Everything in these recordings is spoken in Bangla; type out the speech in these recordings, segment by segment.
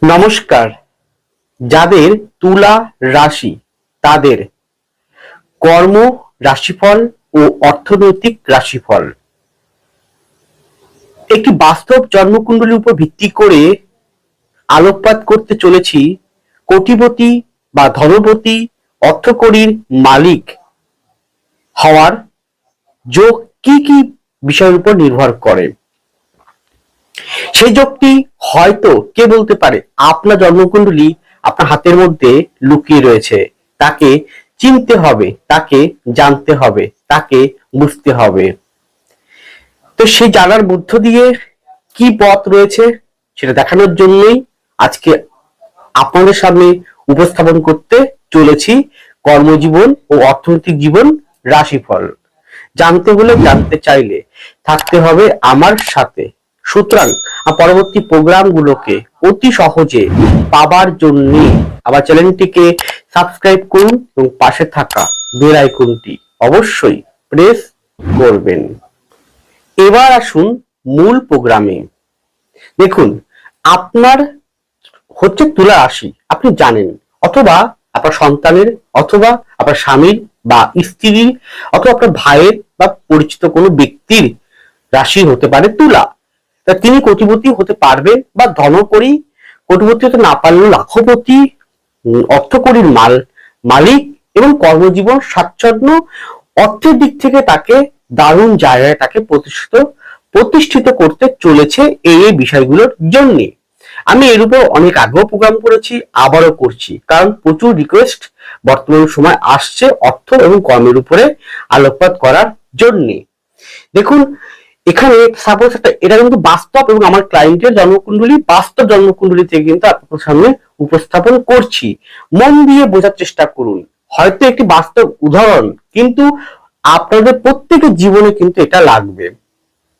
নমস্কার। যাদের তুলা রাশি তাদের কর্ম রাশিফল ও অর্থনৈতিক রাশিফল একটি বাস্তব জন্মকুণ্ডলীর উপর ভিত্তি করে আলোকপাত করতে চলেছি। কোটিপতি বা ধনপতি অর্থকড়ির মালিক হওয়ার যোগ কি কি বিষয়ের উপর নির্ভর করে। সেই যোগটি হয়তো কে বলতে পারে আপনার জন্মকুণ্ডলী আপনার হাতের মধ্যে লুকিয়ে রয়েছে। তাকে চিনতে হবে, তাকে জানতে হবে, তাকে বুঝতে হবে। তো সেই জানার মধ্য দিয়ে কি পথ রয়েছে সেটা দেখানোর জন্যই আজকে আপনাদের সামনে উপস্থাপন করতে চলেছি কর্মজীবন ও অর্থনৈতিক জীবন রাশিফল। জানতে হলে, জানতে চাইলে থাকতে হবে আমার সাথে। সুতরাং পরবর্তী প্রোগ্রামগুলোকে অতি সহজে পাবার জন্য আমার চ্যানেলটিকে সাবস্ক্রাইব করুন এবং পাশে থাকা বেল আইকনটি অবশ্যই প্রেস করবেন। এবার আসুন মূল প্রোগ্রামে। দেখুন, আপনার হচ্ছে তুলা রাশি, আপনি জানেন, অথবা আপনার সন্তানের, অথবা আপনার স্বামীর বা স্ত্রীর, অথবা আপনার ভাইয়ের বা পরিচিত কোনো ব্যক্তির রাশি হতে পারে তুলা। তা তিনি কোটিপতি হতে পারবেন বা ধনকড়ি, কোটিপতি হতে না পারলেও লাখপতি, অর্থকড়ির মালিক এবং কর্মজীবন স্বাচ্ছন্দ্য, অর্থের দিক থেকে তাকে দারুণ জায়গায় তাকে প্রতিষ্ঠিত করতে চলেছে এই বিষয়গুলোর জন্য। আমি এর উপর অনেক আগেও প্রোগ্রাম করেছি, আবারও করছি, কারণ প্রচুর রিকোয়েস্ট বর্তমান সময় আসছে অর্থ এবং কর্মের উপরে আলোকপাত করার জন্য। দেখুন, এখানে সাপোজ এটা কিন্তু বাস্তব এবং আমার ক্লায়েন্টের জন্মকুণ্ডলী, বাস্তব জন্মকুণ্ডলী থেকে কিন্তু আপনার সামনে উপস্থাপন করছি। মন দিয়ে বোঝার চেষ্টা করুন। হয়তো একটি বাস্তব উদাহরণ, কিন্তু আপনাদের প্রত্যেকের জীবনে কিন্তু এটা লাগবে।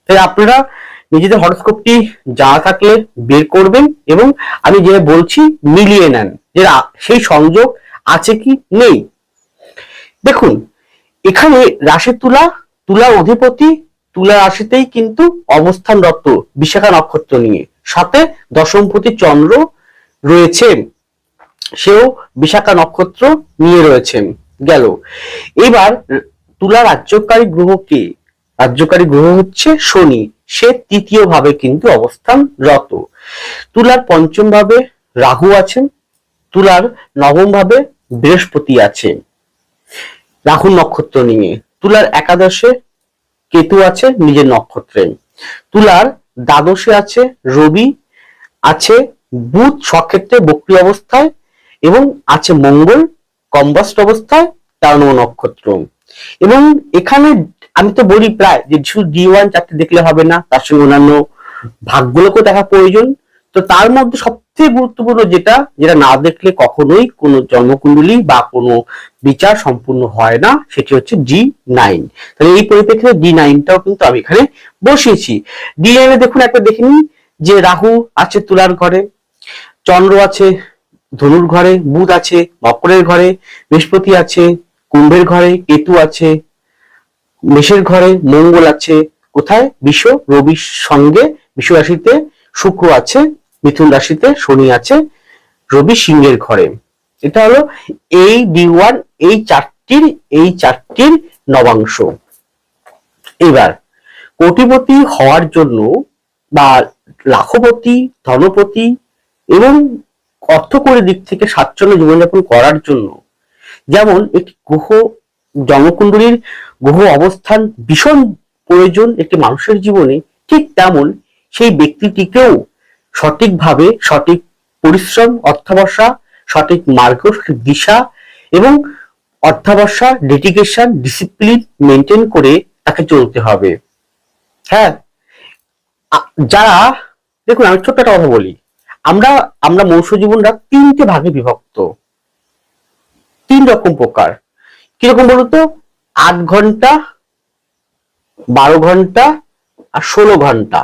তাই আপনারা নিজেদের হরোস্কোপটি জানা থাকলে বের করবেন এবং আমি যেটা বলছি মিলিয়ে নেন যে সেই সংযোগ আছে কি নেই। দেখুন, এখানে রাশি তুলা অধিপতি তুলা রাশিতেই কিন্তু অবস্থানরত বিশাখা নক্ষত্র নিয়ে, সাথে দশমপতি চন্দ্র রয়েছে, সেও বিশাখা নক্ষত্র নিয়ে রয়েছেন। গেল। এবার তুলা রাজ্যকারী গ্রহ কে? রাজ্যকারী গ্রহ হচ্ছে শনি, সে তৃতীয় ভাবে কিন্তু অবস্থানরত। তুলার পঞ্চম ভাবে রাহু আছেন, তুলার নবম ভাবে বৃহস্পতি আছে রাহু নক্ষত্র নিয়ে। তুলার একাদশে কেতু আছে নিজের নক্ষত্রে। তুলার দ্বাদশে আছে রবি, আছে বুধ স্বক্ষেত্রে বক্রী অবস্থায়, এবং আছে মঙ্গল কম্বাস্ট অবস্থায় 13 নম্বর নক্ষত্র। এবং এখানে আমি তো বলি প্রায় যে শুধু D1 চারটে দেখলে হবে না, তার সঙ্গে অন্যান্য ভাগগুলোকেও দেখা প্রয়োজন। তো তার মধ্যে সবথেকে গুরুত্বপূর্ণ যেটা না দেখলে কখনোই কোনো জন্মকুণ্ডলী বা কোনো বিচার সম্পূর্ণ হয় না, সেটি হচ্ছে D9। তাহলে এই পরিপ্রেক্ষিতে D9টাও কিন্তু আমি এখানে বসিয়েছি। D9 এ দেখুন, একটা দেখে নিন যে রাহু আছে তুলার ঘরে, চন্দ্র আছে ধনুর ঘরে, বুধ আছে মকরের ঘরে, বৃহস্পতি আছে কুম্ভের ঘরে, কেতু আছে মেষের ঘরে, মঙ্গল আছে কোথায়? রবির সঙ্গে বৃষ রাশিতে, শুক্র আছে মিথুন রাশিতে, শনি আছে রবি সিংহের ঘরে। এটা হলো এই D1, এই চারটির নবাংশ। এবার কোটিপতি হওয়ার জন্য বা লাখপতি, ধনপতি এবং অর্থকরী দিক থেকে স্বাচ্ছন্দ্য জীবনযাপন করার জন্য যেমন একটি গ্রহ জন্মকুণ্ডলীর গ্রহ অবস্থান ভীষণ প্রয়োজন একটি মানুষের জীবনে, ঠিক তেমন সেই ব্যক্তিটিকেও সঠিকভাবে সঠিক পরিশ্রম, অর্থাবসা, সঠিক মার্গ, দিশা এবং অর্থাবসা, ডেডিকেশন, ডিসিপ্লিন মেনটেন করে তাকে চলতে হবে। হ্যাঁ, যারা দেখুন, আমি ছোট্ট একটা কথা বলি, আমরা মনুষ্য জীবনটা 3টে ভাগে বিভক্ত, 3 রকম প্রকার। কিরকম বলতো? 8 ঘন্টা, 12 ঘন্টা আর 16 ঘন্টা।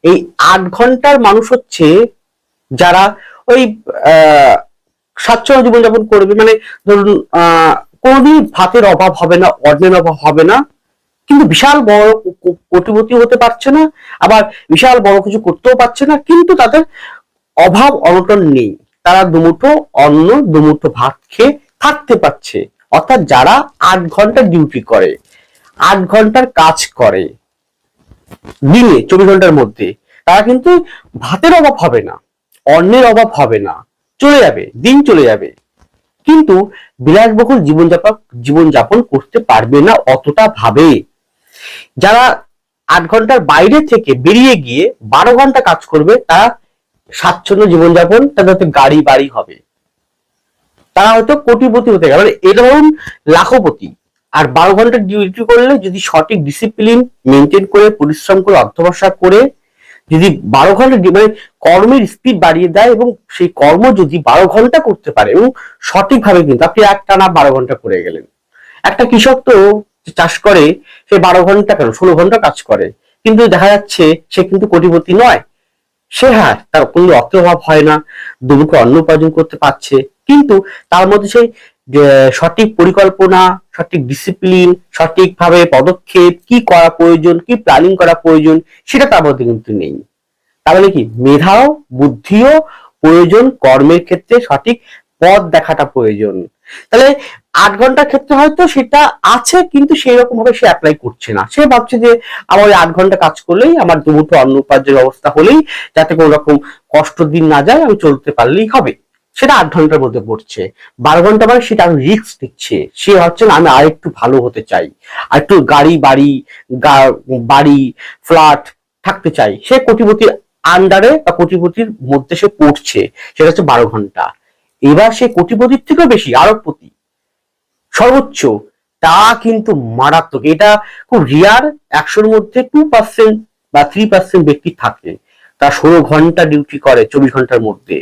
এই 8 ঘন্টার মানুষ হচ্ছে যারা ওই স্বাচ্ছন্দ্য জীবনযাপন করবে, মানে ধরুন কোনোদিন ভাতের অভাব হবে না, অন্নের অভাব হবে না, কিন্তু বিশাল বড় কোটিপতি হতে পারছে না, আবার বিশাল বড় কিছু করতেও পারছে না, কিন্তু তাদের অভাব অনটন নেই, তারা দুমুঠো অন্ন দুমুঠো ভাত খেয়ে থাকতে পারছে। অর্থাৎ যারা 8 ঘন্টা ডিউটি করে, 8 ঘন্টার কাজ করে দিনে 24 ঘন্টার মধ্যে, তারা কিন্তু ভাতের অভাব হবে না, অন্নের অভাব হবে না, চলে যাবে, দিন চলে যাবে। কিন্তু বিলাসবহুল জীবনযাপন করতে পারবে না অতটা ভাবে। যারা 8 ঘন্টার বাইরে থেকে বেরিয়ে গিয়ে 12 ঘন্টা কাজ করবে, তারা স্বাচ্ছন্দ্য জীবনযাপন, তাদের গাড়ি বাড়ি হবে, তারা হয়তো কোটিপতি হতে গেল, এটা ধরুন লাখপতি। আর 12 ঘন্টা ডিউটি করলে যদি সঠিক ডিসিপ্লিন মেনটেন করে, পরিশ্রম করে, অধ্যবসায় করে যদি 12 ঘন্টা মানে কর্মের স্পিড বাড়িয়ে দেয়, এবং সেই কর্ম যদি 12 ঘন্টা করতে পারে এবং সঠিকভাবে, কিন্তু আপনি একটানা 12 ঘন্টা করে গেলেন। একটা কৃষক তো চাষ করে, সে 12 ঘন্টা কেন 16 ঘন্টা কাজ করে, কিন্তু দেখা যাচ্ছে সে কিন্তু কোটিপতি নয়। সে হ্যাঁ, তার কোনো অর্থের অভাব হয় না, দুমুঠো অন্ন উপার্জন করতে পারছে, কিন্তু তার মধ্যে সেই সঠিক পরিকল্পনা, সঠিক ডিসিপ্লিন, সঠিকভাবে পদক্ষেপ কি করা প্রয়োজন, কি প্ল্যানিং করা প্রয়োজন, সেটা তার মধ্যে কিন্তু নেই। তাহলে কি মেধাও বুদ্ধিও প্রয়োজন, কর্মের ক্ষেত্রে সঠিক পথ দেখাটা প্রয়োজন। তাহলে 8 ঘন্টার ক্ষেত্রে হয়তো সেটা আছে, কিন্তু সেই রকম ভাবে সে অ্যাপ্লাই করছে না। সে ভাবছে যে আমার 8 ঘন্টা কাজ করলেই, আমার দুমুঠো অন্ন উপার্জনের ব্যবস্থা হলেই, যাতে কোনো রকম কষ্ট দিন না যায়, আমি চলতে পারলেই হবে, সেটা 8 ঘন্টার মধ্যে পড়ছে। 12 ঘন্টা মানে সেটা আরো রিস্ক দিচ্ছে। সে হচ্ছে না, আমি আরেকটু ভালো হতে চাই, আর একটু বাড়ি ফ্ল্যাট থাকতে চাই, সে কোটিপতির আন্ডারে বা কোটিপতির মধ্যে সে পড়ছে, সেটা হচ্ছে 12 ঘন্টা। এবার সে কোটিপতির থেকেও বেশি আরবপতি সর্বোচ্চ, তা কিন্তু মারাত্মক। এটা খুব রিয়ার, 100-র মধ্যে 2% বা 3% ব্যক্তি থাকে, তা 16 ঘন্টা ডিউটি করে 24 ঘন্টার মধ্যে,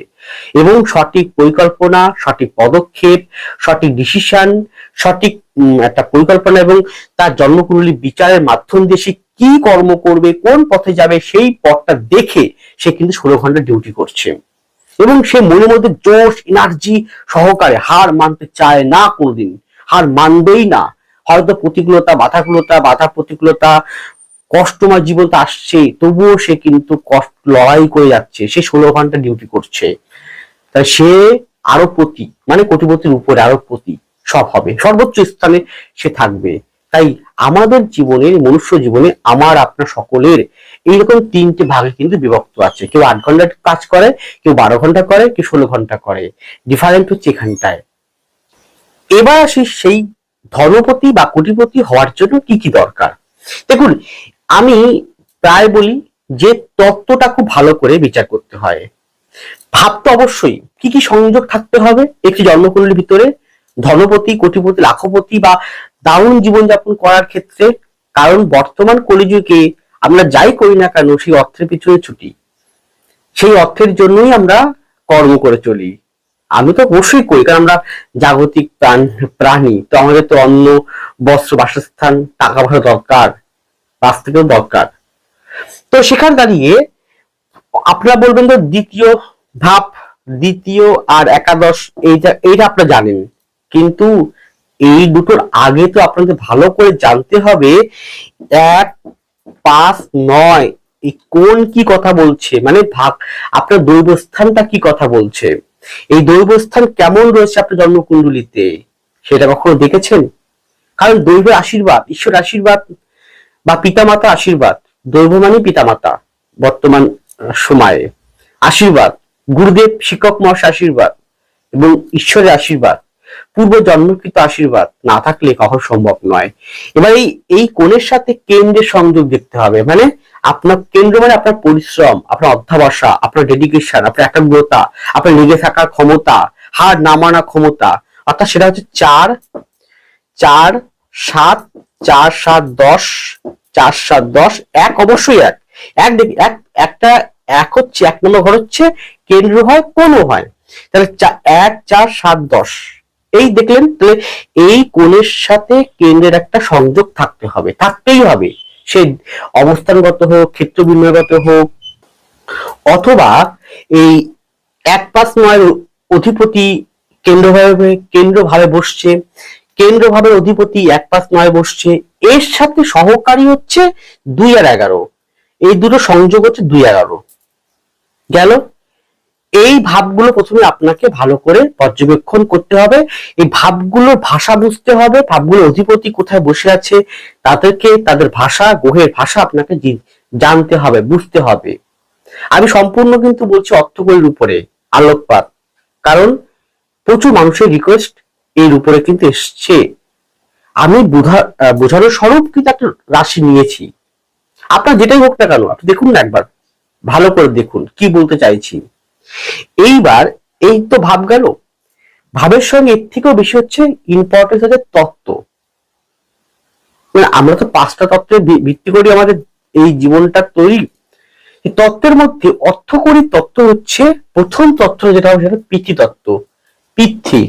এবং সঠিক পরিকল্পনা, সঠিক পদক্ষেপ, সঠিক ডিসিশন, সঠিক একটা পরিকল্পনা এবং তার জন্মকুণ্ডলী বিচারের মাধ্যম দিয়ে সে কি কর্ম করবে, কোন পথে যাবে, সেই পথটা দেখে সে কিন্তু 16 ঘন্টা ডিউটি করছে, এবং সে মনের মধ্যে জোশ এনার্জি সহকারে হার মানতে চায় না, কোনোদিন হার মানবেই না। হয়তো প্রতিকূলতা, বাধা প্রতিকূলতা, কষ্টময় জীবন তো আসছে, তবুও সে কিন্তু লড়াই করে যাচ্ছে, সে 16 ঘন্টা ডিউটি করছে। তাই সে আরবপতি মানে কোটিপতির উপরে আরবপতি সব হবে, সর্বোচ্চ স্থানে সে থাকবে। তাই আমাদের জীবনের, মনুষ্য জীবনে আমার আপনার সকলের এইরকম 3টে ভাগে কিন্তু বিভক্ত আছে। কেউ 8 ঘন্টা কাজ করে, কেউ 12 ঘন্টা করে, কেউ 16 ঘন্টা করে, ডিফারেন্ট হচ্ছে এখানটায়। এবার আসি সেই ধর্মপতি বা কোটিপতি হওয়ার জন্য কি কি দরকার। দেখুন, আমি প্রায় বলি যে তত্ত্বটা খুব ভালো করে বিচার করতে হয়। ভাবতে অবশ্যই কি কি সংযোগ থাকতে হবে একটি জন্মকুণ্ডলীর ভিতরে, ধনপতি, কোটিপতি, লাখপতি বা দারুণ জীবনযাপন করার ক্ষেত্রে। কারণ বর্তমান কলিযুগে আমরা যাই করি না কেন, সেই অর্থের পিছনে ছুটি, সেই অর্থের জন্যই আমরা কর্ম করে চলি। আমি তো অবশ্যই করি, কারণ আমরা জাগতিক প্রাণী, তো আমাদের তো অন্ন, বস্ত্র, বাসস্থান, টাকা পয়সা দরকার, বাঁচতেও দরকার। তো সেখানে দাঁড়িয়ে আপনারা বলবেন তো দ্বিতীয় ধাপ, দ্বিতীয় আর একাদশ, এইটা আপনারা জানেন, কিন্তু এই দুটোর আগে তো আপনাদের ভালো করে জানতে হবে 1, 5, 9 এই কোন কি কথা বলছে, মানে ভাগ আপনার দৈবস্থানটা কি কথা বলছে, এই দৈবস্থান কেমন রয়েছে আপনার জন্মকুণ্ডলিতে, সেটা কখনো দেখেছেন? কারণ দৈবের আশীর্বাদ, ঈশ্বর আশীর্বাদ বা পিতামাতা আশীর্বাদ, দৈব মানে পিতামাতা বর্তমান সময়ে, আশীর্বাদ গুরুদেব শিক্ষক মহাশয় আশীর্বাদ এবং ঈশ্বরের আশীর্বাদ, পূর্ব জন্মকৃত আশীর্বাদ না থাকলে কখনো সম্ভব নয়। এবার এই কোণের সাথে কেন্দ্রের সংযোগ দেখতে হবে, মানে আপনার কেন্দ্র মানে আপনার পরিশ্রম, আপনার অধ্যবসা, আপনার ডেডিকেশন, আপনার একাগ্রতা, আপনার লেগে থাকার ক্ষমতা, হার না মানার ক্ষমতা, অর্থাৎ সেটা হচ্ছে 4, 4, 7, 4, 7, 10, 4, 7, 10, 1 অবশ্যই এক, একটা এক হচ্ছে 1 নম্বর ঘর হচ্ছে কেন্দ্র হয়, কোন হয়, তাহলে 1, 4, 7, 10 এই দেখলেন। তাহলে এই কোণের সাথে কেন্দ্রের একটা সংযোগ থাকতে হবে, থাকতেই হবে, সে অবস্থানগত হোক, ক্ষেত্র বিনিময়গত হোক, অথবা এই 1, 5, 9 অধিপতি কেন্দ্রভাবে বসছে, কেন্দ্রভাবের অধিপতি 1, 5, 9 বসছে, এর সাথে সহকারী হচ্ছে 2 আর 11, এই দুটো সংযোগ হচ্ছে 2, 11 গেল। এই ভাবগুলো প্রথমে আপনাকে ভালো করে পর্যবেক্ষণ করতে হবে, এই ভাবগুলোর ভাষা বুঝতে হবে, ভাবগুলোর অধিপতি কোথায় বসে আছে, তাদেরকে তাদের ভাষা, গ্রহের ভাষা আপনাকে জানতে হবে, বুঝতে হবে। আমি সম্পূর্ণ কিন্তু বলছি অর্থকরীর উপরে আলোকপাত, কারণ প্রচুর মানুষের রিকোয়েস্ট এর উপরে কিন্তু এসছে। আমি বোঝানোর স্বরূপ কিন্তু একটা রাশি নিয়েছি। আপনার যেটাই হোক না কেন, আপনি দেখুন না একবার, ভালো করে দেখুন কি বলতে চাইছি। এইবার এই তো ভাব গেল, ভাবের সঙ্গে এর থেকেও বেশি হচ্ছে ইম্পর্টেন্স হচ্ছে তত্ত্ব। মানে আমরা তো 5টা তত্ত্বে ভিত্তি করি আমাদের এই জীবনটা তৈরি। এই তত্ত্বের মধ্যে অর্থকরী তত্ত্ব হচ্ছে প্রথম তত্ত্ব, যেটা হচ্ছে পৃথ্বী তত্ত্ব। পৃথ্বী,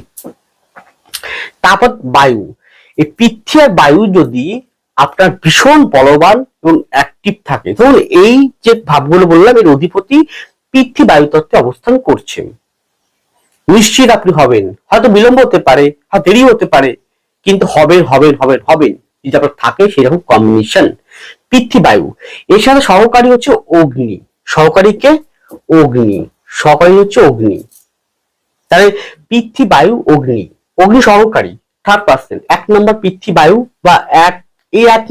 তারপর বায়ু। এই পৃথ্বী আর বায়ু যদি আপনার ভীষণ বলবান এবং অ্যাক্টিভ থাকে, ধরুন এই যে ভাবগুলো বললাম এর অধিপতি পৃথ্বী বায়ু তত্ত্বে অবস্থান করছেন, নিশ্চিত আপনি হবেন। হয়তো বিলম্ব হতে পারে, হয়তো দেরি হতে পারে, কিন্তু হবেন হবেন হবেন হবেন, যদি আপনার থাকে সেরকম কম্বিনেশন। পৃথ্বী বায়ু, এর সাথে সহকারী হচ্ছে অগ্নি। সহকারীকে অগ্নি, সহকারী হচ্ছে অগ্নি। তাহলে পৃথ্বী বায়ু অগ্নি, অগ্নি সহকারী থার্ড পার্সন, 1 নম্বর পৃথ্বী বায়ু বা এক, এই এক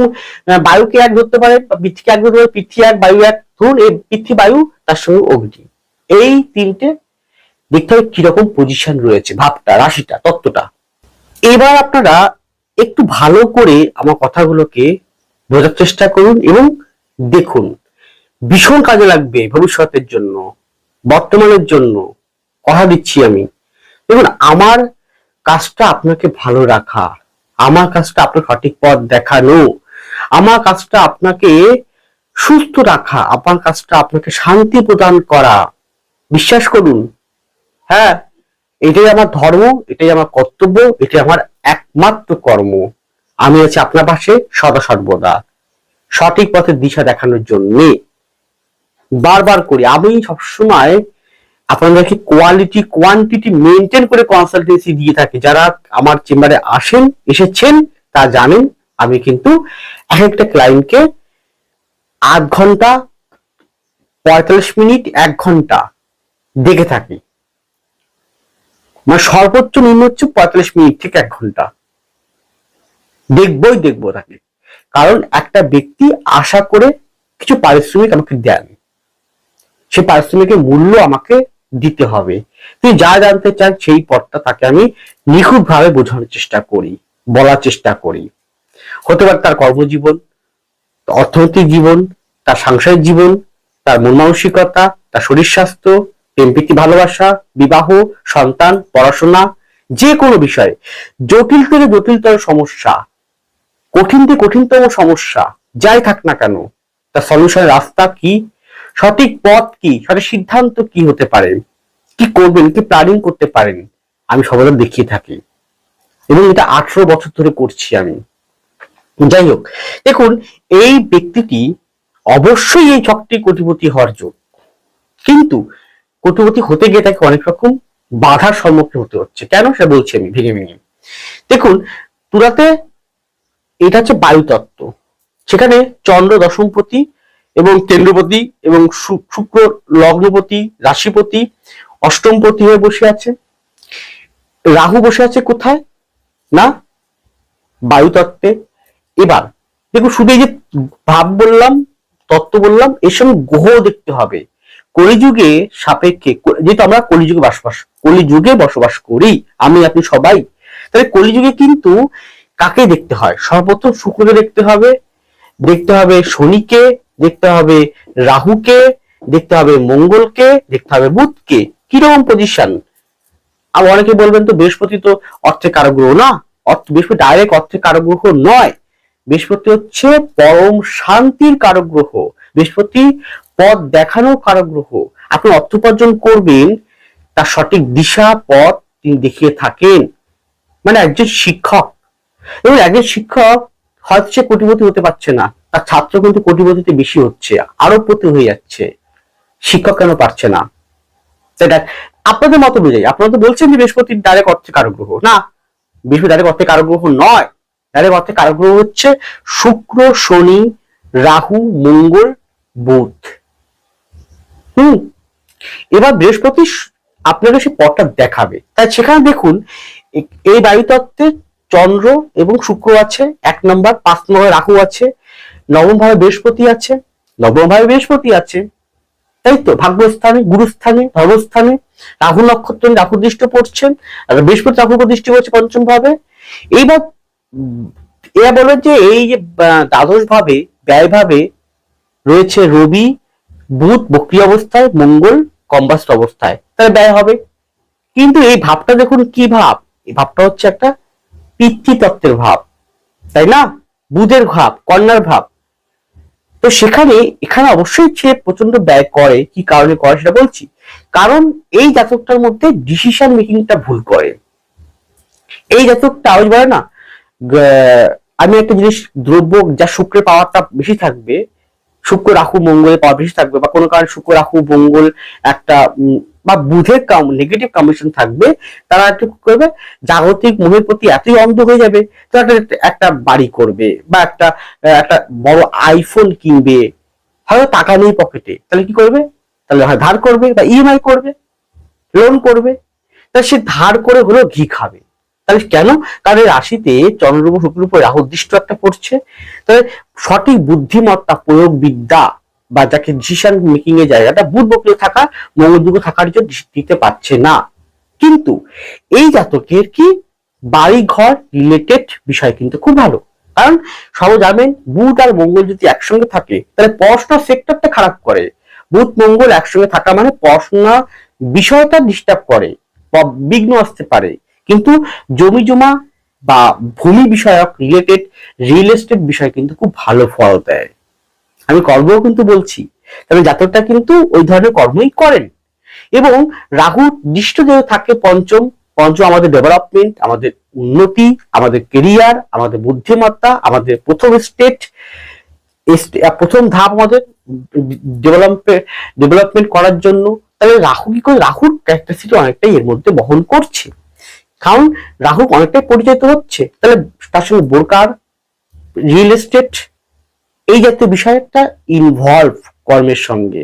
বায়ুকে এক ধরতে পারে বা পৃথ্বীকে এক ধরতে পারে, পৃথ্বী এক বায়ু এক, ধরুন এই পৃথ্বী বায়ু তার সঙ্গে অগ্নি, এই তিনটে দেখতে হবে কিরকম পজিশন রয়েছে, ভাবটা, রাশিটা, তত্ত্বটা। এবার আপনারা একটু ভালো করে আমার কথাগুলোকে বোঝার চেষ্টা করুন এবং দেখুন, ভীষণ কাজে লাগবে ভবিষ্যতের জন্য, বর্তমানের জন্য। কথা দিচ্ছি আমি। দেখুন, আমার কাজটা আপনাকে ভালো রাখা, আমার কাজটা আপনার সঠিক পথ দেখানো, আমার কাজটা আপনাকে সুস্থ রাখা, আমার কাজটা আপনাকে শান্তি প্রদান করা। বিশ্বাস করুন, হ্যাঁ, এটাই আমার ধর্ম, এটাই আমার কর্তব্য, এটাই আমার একমাত্র কর্ম। আমি আছি আপনার পাশে সদা সর্বদা, সঠিক পথের দিশা দেখানোর জন্য। বারবার করি, আমি সবসময় আপনাদেরকে কোয়ালিটি কোয়ান্টিটি মেনটেন করে কনসালটেন্সি দিয়ে থাকি। যারা আমার চেম্বারে এসেছেন তা জানেন, আমি কিন্তু এক একটা ক্লায়েন্টকে 8 ঘন্টা, 45 মিনিট, 1 ঘন্টা দেখে থাকি। মানে সর্বোচ্চ নিম্ন হচ্ছে 45 মিনিট থেকে 1 ঘন্টা দেখবো তাকে। কারণ একটা ব্যক্তি আশা করে কিছু পারিশ্রমিক আমাকে দেন, সে পারিশ্রমিকের মূল্য আমাকে দিতে হবে। তিনি যা জানতে চান সেই পথটা তাকে আমি নিখুঁত ভাবে বোঝানোর চেষ্টা করি, বলার চেষ্টা করি। হতে পারে তার কর্মজীবন, অর্থনৈতিক জীবন, তার সাংসারিক জীবন, তার মন মানসিকতা, তার শরীর স্বাস্থ্য, প্রেম প্রীতি ভালোবাসা, বিবাহ, সন্তান, পড়াশোনা, যে কোনো বিষয়ে জটিল থেকে জটিলতর সমস্যা, কঠিন থেকে কঠিনতম সমস্যা যাই থাক না কেন, তার সলিউশনের রাস্তা কি, সঠিক পথ কি, সঠিক সিদ্ধান্ত কি হতে পারে, কি করবেন, কি প্ল্যানিং করতে পারেন, আমি সর্বদা দেখিয়ে থাকি এবং এটা 18 বছর ধরে করছি আমি। যাই হোক, দেখুন, এই ব্যক্তিটি অবশ্যই এই ছকটি কোটিপতি হওয়ার যোগ, কিন্তু কোটিপতি হতে গিয়ে তাকে অনেক রকম বাধার সম্মুখীন হতে হচ্ছে। কেন সে বলছি আমি ভেঙে ভেঙে। দেখুন, তুলাতে এটা হচ্ছে বায়ু তত্ত্ব, সেখানে চন্দ্র দশমপতি এবং কেন্দ্রপতি এবং শুক্র লগ্নপতি, রাশিপতি, অষ্টমপতি হয়ে বসে আছে। রাহু বসে আছে কোথায় না, বায়ু তত্ত্বে। এবার দেখুন, শুধু এই যে ভাব বললাম, তত্ত্ব বললাম, এর সঙ্গে গ্রহ দেখতে হবে। কলিযুগে সাপেক্ষে, যেহেতু আমরা কলিযুগে বসবাস করি, আমি আপনি সবাই, তাহলে কলিযুগে কিন্তু কাকে দেখতে হয়? সর্বপ্রথম শুক্রকে দেখতে হবে, দেখতে হবে শনিকে, দেখতে হবে রাহুকে, দেখতে হবে মঙ্গলকে, দেখতে হবে বুধকে, কিরকম পজিশন। আর অনেকে বলবেন তো বৃহস্পতি তো অর্থের কারক গ্রহ না, বৃহস্পতি ডাইরেক্ট অর্থের কারক গ্রহ নয়, বৃহস্পতি হচ্ছে পরম শান্তির কারক গ্রহ, বৃহস্পতি পথ দেখানোর কারক গ্রহ। আপনি অর্থ উপার্জন করবেন, তার সঠিক দিশা পথ তিনি দেখিয়ে থাকেন। মানে একজন শিক্ষক, এবং একজন শিক্ষক হয়তো সে কোটিপতি হতে পারছে না, তার ছাত্র কিন্তু কোটিপতিতে বেশি হচ্ছে, আরবপতি হয়ে যাচ্ছে, শিক্ষক কেন পারছে না? সেটা আপনাদের মত অনুযায়ী। আপনারা তো বলছেন যে বৃহস্পতি ডাইরেক্ট অর্থের কারক গ্রহ না, বৃহস্পতি ডাইরেক্ট অর্থের কারক গ্রহ নয়, ডাইরেক্ট অর্থের কারক গ্রহ হচ্ছে শুক্র, শনি, রাহু, মঙ্গল, বুধ। এবার বৃহস্পতি আপনাকে সে পথটা দেখাবে। তাই সেখানে দেখুন এই বায়ুতত্ত্বে চন্দ্র এবং শুক্র আছে 1 নম্বর, 5 নম্বরে রাহু আছে, নবম ভাবে বৃহস্পতি আছে, নবম ভাবে বৃহস্পতি আছে, তাই তো ভাগ্যস্থানে, গুরুস্থানে, ধর্মস্থানে রাহু নক্ষত্র রাহু দৃষ্টি পড়ছেন, আর বৃহস্পতি রাহু দৃষ্টি পড়ছে পঞ্চম ভাবে। এইবার এরা বলে যে এই যে দ্বাদশ ভাবে ব্যয় ভাবে রয়েছে রবি, বুধ বক্রী অবস্থায়, মঙ্গল কম্বাস্ট অবস্থায়, তাহলে ব্যয় হবে। কিন্তু এই ভাবটা দেখুন কি ভাব, এই ভাবটা হচ্ছে একটা পিতৃতত্ত্বের ভাব, তাই না? বুধের ভাব, কন্যার ভাব। তো এখানে অবশ্যই সে প্রচন্ড ব্যয় করে। কি কারণে করে সেটা বলছি। কারণ এই জাতকটার মধ্যে ডিসিশন মেকিংটা ভুল করে। এই জাতকটা ওই বলে না, আমি একটা জিনিস দ্রব্য যা শুক্রের পাওয়ারটা বেশি থাকবে, শুক্র রাহু মঙ্গলের পাওয়ার বেশি থাকবে, বা কোনো কারণে শুক্র রাহু মঙ্গল একটা বা বুধের নেগেটিভ কম্বিনেশন থাকবে, তারা একটু করবে জাগতিক মোহের প্রতি এতই অন্ধ হয়ে যাবে, তো একটা বাড়ি করবে বা একটা একটা বড় আইফোন কিনবে, হয়তো টাকা নেই পকেটে, তাহলে কি করবে? তাহলে হয় ধার করবে বা ইএমআই করবে, লোন করবে। তাহলে সে ধার করে হলেও ঘি খাবে। তাহলে কেন? কারণ রাশিতে চন্দ্র শুক্রের উপর রাহু দৃষ্ট একটা পড়ছে। তাহলে সঠিক বুদ্ধিমত্তা, প্রয়োগ বিদ্যা বা যাকে ডিসিশন মেকিং এর জায়গাটা বুধ বক্রে থাকা, মঙ্গল যুগে থাকার জন্য দিতে পারছে না। কিন্তু এই জাতকের কি বাড়ি ঘর রিলেটেড বিষয় কিন্তু খুব ভালো। কারণ সবাই জানেন বুধ আর মঙ্গল যদি একসঙ্গে থাকে তাহলে পড়াশোনার সেক্টরটা খারাপ করে। বুধ মঙ্গল একসঙ্গে থাকা মানে পড়াশোনা বিষয়টা ডিস্টার্ব করে, বিঘ্ন আসতে পারে। কিন্তু জমি জমা বা ভূমি বিষয়ক রিলেটেড রিয়েল এস্টেট বিষয় কিন্তু খুব ভালো ফল দেয়। আমি কর্মও কিন্তু বলছি, তবে জাতকটা কিন্তু ওই ধরনের কর্মই করেন। এবং রাহু দৃষ্ট যেহেতু থাকে পঞ্চম, পঞ্চম আমাদের ডেভেলপমেন্ট, আমাদের উন্নতি, আমাদের কেরিয়ার, আমাদের বুদ্ধিমত্তা, আমাদের প্রথম স্টেট, প্রথম ধাপ আমাদের ডেভেলপমেন্ট করার জন্য। তাহলে রাহু কি করে? রাহুর ক্যারেক্টারিস্টিক অনেকটাই এর মধ্যে বহন করছে। কারণ রাহু অনেকটাই পরিচিত হচ্ছে, তাহলে তার সঙ্গে বোরকার, রিয়েল এস্টেট এই জাতীয় বিষয়টা ইনভলভ কর্মের সঙ্গে।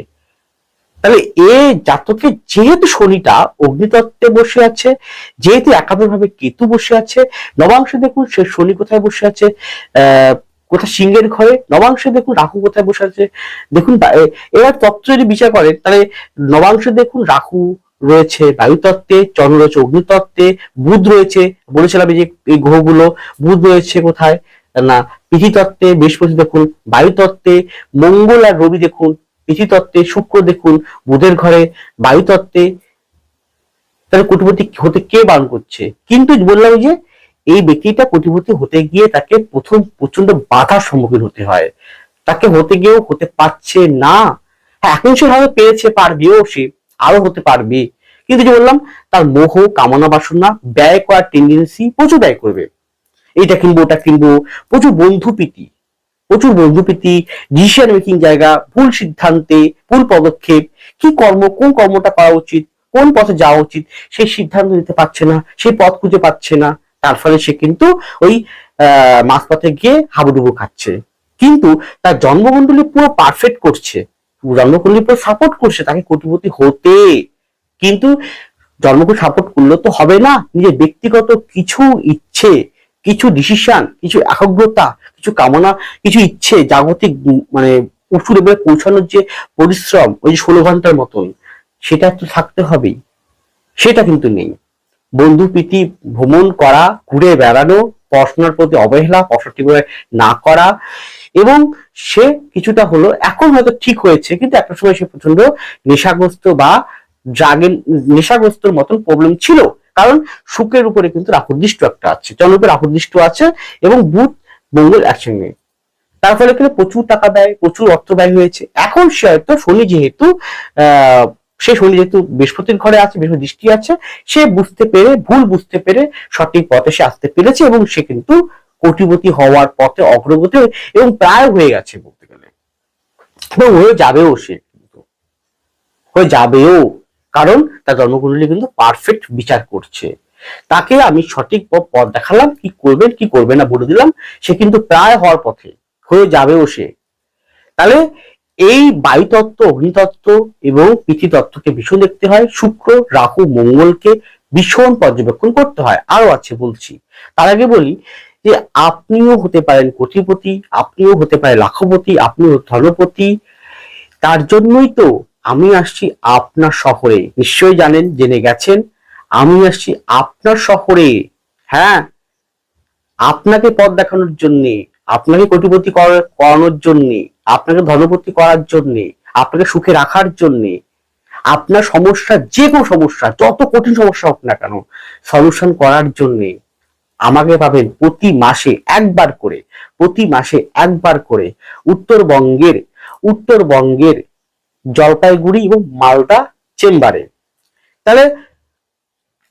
তাহলে এ জাতকে যেহেতু শনিটা অগ্নিতত্ত্বে বসে আছে, যেহেতু একাদশ ভাবে কেতু বসে আছে, নবাংশে দেখুন সে শনি কোথায় বসে আছে, কোথায় সিংহের ঘরে, নবাংশে দেখুন রাহু কোথায় বসে আছে। দেখুন এবার তত্ত্ব যদি বিচার করেন তাহলে নবাংশে দেখুন রাহু রয়েছে বায়ুতত্ত্বে, চন্দ্র রয়েছে অগ্নিতত্ত্বে, বুধ রয়েছে, বলেছিলাম যে এই গ্রহগুলো, বুধ রয়েছে কোথায় না পৃথিবীতত্ত্বে, বৃহস্পতি দেখুন বায়ুতত্ত্বে, মঙ্গল আর রবি দেখুন পৃথিবীতত্ত্বে, শুক্র দেখুন বুধের ঘরে বায়ুতত্ত্বে। তাহলে কোটিপতি হতে কে বারণ করছে? কিন্তু বললাম যে এই ব্যক্তিটা কোটিপতি হতে গিয়ে তাকে প্রথম প্রচন্ড বাধার সম্মুখীন হতে হয়, তাকে হতে গিয়েও হতে পারছে না। হ্যাঁ, এখন সে হয়তো পেরেছে, পারবেও, সে আরো হতে পারবে। কিন্তু যে বললাম তার মোহ, কামনা বাসনা, ব্যয় করার টেন্ডেন্সি, প্রচুর ব্যয় করবে, এইটা কিনবো ওটা কিনবো, প্রচুর বন্ধুপ্রীতি, প্রচুর বন্ধুপ্রীতি, ডিসিশন মেকিং জায়গা, ভুল সিদ্ধান্তে, ভুল পদক্ষেপ, কি কর্ম, কোন কর্মটা করা উচিত, কোন পথে যাওয়া উচিত, সেই সিদ্ধান্ত নিতে পারছে না, সেই পথ খুঁজে পাচ্ছে না। তার ফলে সে কিন্তু ওই মাঝপথে গিয়ে হাবুডুবু খাচ্ছে। কিন্তু তার জন্মকুণ্ডলী পুরো পারফেক্ট করছে, জন্মকুণ্ডলী পুরো সাপোর্ট করছে তাকে কোটিপতি হতে। কিন্তু জন্মকুণ্ডলী সাপোর্ট করলে তো হবে না, নিজের ব্যক্তিগত কিছু ইচ্ছে, কিছু ডিসিশন, কিছু একাগ্রতা, কিছু কামনা, কিছু ইচ্ছে, জাগতিক মানে উঁচু লেভেলে পৌঁছানোর যে পরিশ্রম, ওই যে 16 ঘন্টার মতন, সেটা তো থাকতে হবেই। সেটা কিন্তু নেই। বন্ধু প্রীতি, ভ্রমণ করা, ঘুরে বেড়ানো, পড়াশোনার প্রতি অবহেলা, পড়াশোনা ঠিকভাবে না করা, এবং সে কিছুটা হলো এখন হয়তো ঠিক হয়েছে, কিন্তু একটা সময় সে প্রচন্ড নেশাগ্রস্ত বা ড্রাগের নেশাগ্রস্তর মতন প্রবলেম ছিল। কারণ শুক্রের উপরে কিন্তু রাহুদৃষ্ট একটা আছে, চন্দ্রের উপরে রাহুদৃষ্ট আছে, এবং বুধ মঙ্গল একসঙ্গে। তার ফলে কিন্তু প্রচুর টাকা ব্যয়, প্রচুর অর্থ ব্যয় হয়েছে। এখন সে হয়তো শনি যেহেতু সে শনি যেহেতু বৃহস্পতির ঘরে আছে, বৃহস্পতি দৃষ্টি আছে, সে বুঝতে পেরে, ভুল বুঝতে পেরে সঠিক পথে সে আসতে পেরেছে, এবং সে কিন্তু কোটিপতি হওয়ার পথে অগ্রগতি এবং প্রায় হয়ে গেছে বলতে গেলে, এবং হয়ে যাবেও, সে কিন্তু হয়ে যাবেও। কারণ তার জন্মকুণ্ডলী কিন্তু পারফেক্ট বিচার করছে। তাকে আমি সঠিক পথ দেখালাম, কি করবেন কি করবে না বলে দিলাম, সে কিন্তু প্রায় হওয়ার পথে, হয়ে যাবেও সে। তাহলে এই বায়ুতত্ত্ব, অগ্নিতত্ত্ব এবং পৃথিবীতত্ত্বকে ভীষণ দেখতে হয়। শুক্র, রাহু, মঙ্গলকে ভীষণ পর্যবেক্ষণ করতে হয়। আরো আছে বলছি, তার আগে বলি যে আপনিও হতে পারেন কোটিপতি, আপনিও হতে পারেন লাখপতি, আপনিও ধনপতি। তার জন্যই তো আমি আসছি আপনার শহরে, নিশ্চয়ই জানেন, জেনে গেছেন, আমি আসছি আপনার শহরে। হ্যাঁ, আপনাকে পথ দেখানোর জন্যে, আপনাকে কোটিপতি করানোর জন্যে, আপনাকে ধনপতি করার জন্যে, আপনাকে সুখে রাখার জন্যে, আপনার সমস্যা, যে কোনো সমস্যা, যত কঠিন সমস্যা হোক না কেন, সলিউশন করার জন্যে আমাকে পাবেন প্রতি মাসে একবার করে, প্রতি মাসে একবার করে উত্তরবঙ্গের উত্তরবঙ্গের জলপাইগুড়ি এবং মালদা চেম্বারে। তাহলে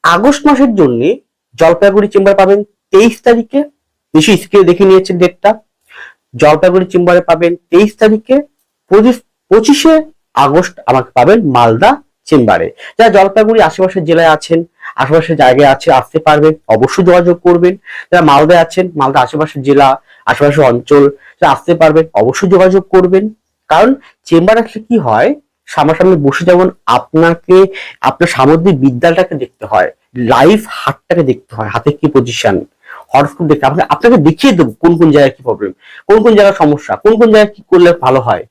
আগস্ট মাসের জন্য জলপাইগুড়ি চেম্বার পাবেন 23 তারিখে, নিশ্চয়ই স্ক্রিনে দেখে নিয়েছেন ডেটটা। জলপাইগুড়ি চেম্বারে পাবেন 23 তারিখে। 25শে আগস্ট আমাকে পাবেন মালদা চেম্বারে। যারা জলপাইগুড়ি আশেপাশের জেলায় আছেন, আশেপাশের জায়গায় আছে, আসতে পারবেন, অবশ্যই যোগাযোগ করবেন। যারা মালদায় আছেন, মালদা আশেপাশের জেলা, আশেপাশের অঞ্চল, যারা আসতে পারবেন, অবশ্যই যোগাযোগ করবেন। কারণ চেম্বার আসলে কি হয়, সামনাসামনি বসে যেমন আপনাকে আপনার সামগ্রিক বিদ্যাটাকে দেখতে হয়, লাইফ হাতটাকে দেখতে হয়, হাতে কি পজিশন, হরস্কোপ দেখতে আপনাকে দেখিয়ে দেবো কোন কোন জায়গায় কি প্রবলেম, কোন কোন জায়গায় সমস্যা, কোন কোন জায়গায় কি করলে ভালো হয়,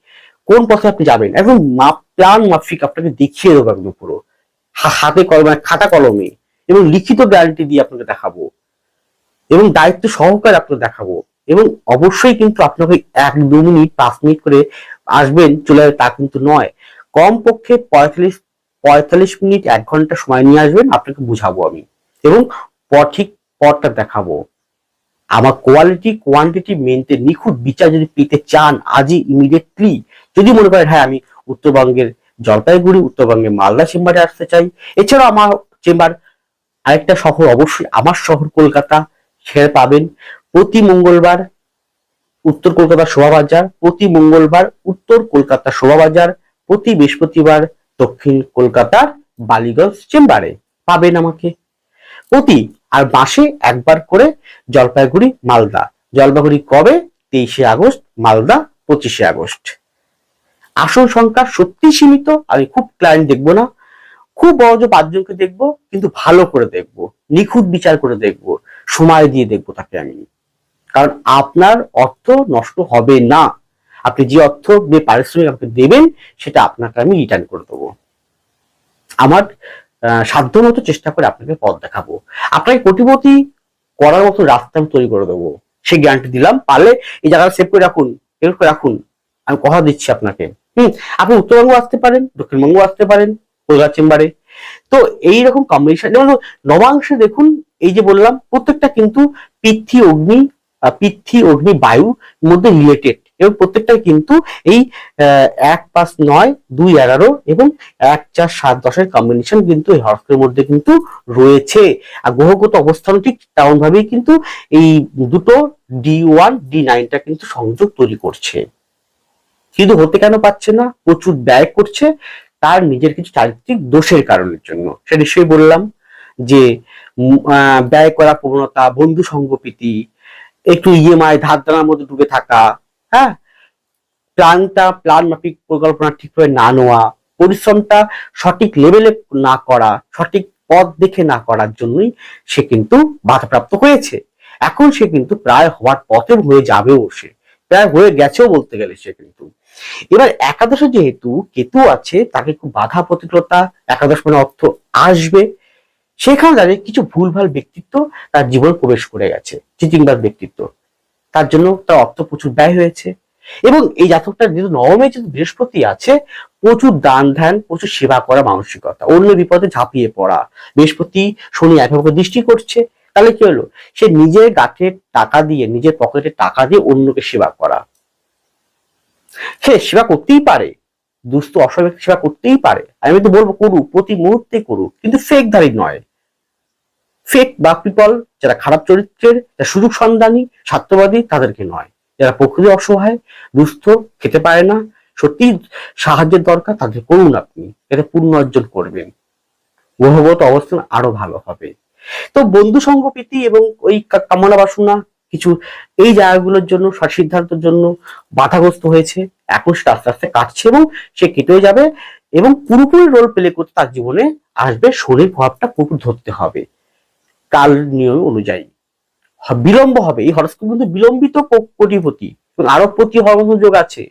কোন পথে আপনি যাবেন, একদম প্ল্যান মাফিক আপনাকে দেখিয়ে দেবো একদম পুরো হাতে কলমে, খাতা কলমে, এবং লিখিত গ্যারান্টি দিয়ে আপনাকে দেখাবো, এবং দায়িত্ব সহকারে আপনাকে দেখাবো। এবং অবশ্যই কিন্তু আপনাকে 1-2 মিনিট 5 মিনিট করে আসবেন চলে যাবে তা কিন্তু নয়, কমপক্ষে 45 মিনিট 1 ঘন্টা সময় নিয়ে আসবেন, আপনাকে বুঝাবো আমি, এবং ঠিক পথটা দেখাবো। আমার কোয়ালিটি কোয়ান্টিটি মেনটেন নিখুঁত বিচার যদি পেতে চান আজই ইমিডিয়েটলি, যদি মনে করেন হ্যাঁ আমি উত্তরবঙ্গের জলপাইগুড়ি, উত্তরবঙ্গের মালদা চেম্বারে আসতে চাই, এছাড়াও আমার চেম্বার আরেকটা শহর, অবশ্যই আমার শহর কলকাতা, সেটা পাবেন প্রতি মঙ্গলবার উত্তর কলকাতা শোভাবাজার, প্রতি মঙ্গলবার উত্তর কলকাতা শোভাবাজার, প্রতি বৃহস্পতিবার দক্ষিণ কলকাতার বালিগঞ্জ চেম্বারে পাবেন আমাকে প্রতি, আর মাসে একবার করে জলপাইগুড়ি মালদা। জলপাইগুড়ি কবে? 23শে আগস্ট, মালদা 25শে আগস্ট। আসন সংখ্যা সত্যি সীমিত, আমি খুব ক্লায়েন্ট দেখবো না, খুব বড় যে 5 জনকে দেখবো, কিন্তু ভালো করে দেখবো, নিখুঁত বিচার করে দেখবো, সময় দিয়ে দেখবো তাকে আমি। কারণ আপনার অর্থ নষ্ট হবে না, আপনি যে অর্থ দিয়ে পারিশ্রমিক আমাকে দেবেন সেটা আপনাকে আমি রিটার্ন করে দেবো। আমার সাধ্যমতো চেষ্টা করে আপনাকে পথ দেখাবো, আপনাকে কোটিপতি করার মতো রাস্তা আমি তৈরি করে দেবো, সে গ্যারান্টি দিলাম। পারলে এই জায়গাটা সেভ করে রাখুন, সেভ করে রাখুন, আমি কথা দিচ্ছি আপনাকে। আপনি উত্তরবঙ্গ আসতে পারেন, দক্ষিণবঙ্গ আসতে পারেন কলকাতা চেম্বারে। তো এইরকম কম্বিনেশন, যেমন নবাংশে দেখুন, এই যে বললাম প্রত্যেকটা কিন্তু পৃথ্বী অগ্নি, পৃথ্বী অগ্নি বায়ু মধ্যে রিলেটেড, এবং প্রত্যেকটাই কিন্তু এই 1-5-9, 2-11 এবং 1-4-7-10 কম্বিনেশন কিন্তু এই হরস্কোপের মধ্যে কিন্তু রয়েছে। আর গ্রহগত অবস্থান ঠিক তেমন ভাবেই কিন্তু এই দুটো D1 D9টা কিন্তু সংযোগ তৈরি করছে, কিন্তু হতে কেন পারছে না, প্রচুর ব্যয় করছে, তার নিজের কিছু চারিত্রিক দোষের কারণের জন্য। সে নিশ্চয়ই বললাম যে ব্যয় করা প্রবণতা, বন্ধু সঙ্গপ্রীতি, একটু ইএমআই ধার দেনার মধ্যে ডুবে থাকা, হ্যাঁ, প্ল্যান মাফিক পরিকল্পনা ঠিকভাবে না নেওয়া, পরিশ্রমটা সঠিক লেভেলে না করা, সঠিক পথ দেখে না করার জন্যই সে কিন্তু বাধাপ্রাপ্ত হয়েছে। এখন সে কিন্তু প্রায় হওয়ার পথে হয়ে যাবেও, সে প্রায় হয়ে গেছেও বলতে গেলে সে কিন্তু। এবার একাদশে যেহেতু কেতু আছে, তাকে খুব বাধা প্রতিকূলতা, একাদশ মানে অর্থ আসবে, সেখানে দাঁড়িয়ে কিছু ভুলভাল ব্যক্তিত্ব তার জীবনে প্রবেশ করে গেছে, চিটিংবাজ ব্যক্তিত্ব, তার জন্য তার অর্থ প্রচুর ব্যয় হয়েছে। এবং এই জাতকটার যেহেতু নবমে যেহেতু বৃহস্পতি আছে, প্রচুর দান ধ্যান, প্রচুর সেবা করা মানসিকতা, অন্য বিপদে ঝাঁপিয়ে পড়া, বৃহস্পতি শনি একভাবে দৃষ্টি করছে, তাহলে কি হলো, সে নিজের গাঠের টাকা দিয়ে, নিজের পকেটের টাকা দিয়ে অন্যকে সেবা করা, সে সেবা করতেই পারে, দুস্থ অসহায় সেবা করতেই পারে, আমি তো বলবো করুক, প্রতি মুহূর্তে করুক, কিন্তু ফেক ধারী নয়, ফেক বা পিপল যারা খারাপ চরিত্রের, যারা সুযোগ সন্ধানী, স্বার্থবাদী, তাদেরকে নয়, যারা প্রকৃতি অসহায়, দুস্থ, খেতে পারে না, সত্যি সাহায্যের দরকার, তাদের করুন আপনি, এতে পূর্ণ অর্জন করবেন, গ্রহগত অবস্থান আরো ভালো হবে। তো বন্ধু সঙ্গ প্রীতি এবং ওই কামনা বাসনা কিছু এই জায়গাগুলোর জন্য সঠিক সিদ্ধান্তের জন্য বাধাগ্রস্ত হয়েছে, এখন সেটা আস্তে আস্তে কাটছে এবং সে কেটেও যাবে এবং পুরোপুরি রোল প্লে করতে তার জীবনে আসবে। শনির প্রভাবটা পুরোপুরি ধরতে হবে কাল নিয়ম অনুযায়ী। বিলম্ব হবে, এই হরস্কোপ কিন্তু বিলম্বিত কোটিপতি এবং আরবপতি হওয়ার মতো যোগ আছে,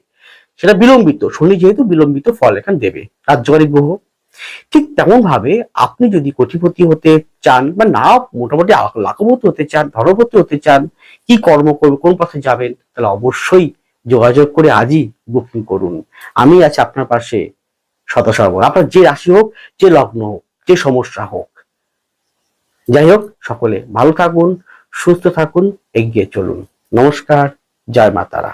সেটা বিলম্বিত। শনি যেহেতু বিলম্বিত ফল এখানে দেবে, কার্যকারী গ্রহ। ঠিক তেমন ভাবে আপনি যদি কোটিপতি হতে চান বা না মোটামুটি লাখপতি হতে চান, ধনপতি হতে চান, কি কর্ম করবেন, কোন পথে যাবেন, তাহলে অবশ্যই যোগাযোগ করে আজই বুকিং করুন। আমি আছি আপনার পাশে সদা সর্বদা, আপনার যে রাশি হোক, যে লগ্ন হোক, যে সমস্যা হোক। যাই হোক, সকলে ভালো থাকুন, সুস্থ থাকুন, এগিয়ে চলুন। নমস্কার, জয় মা তারা।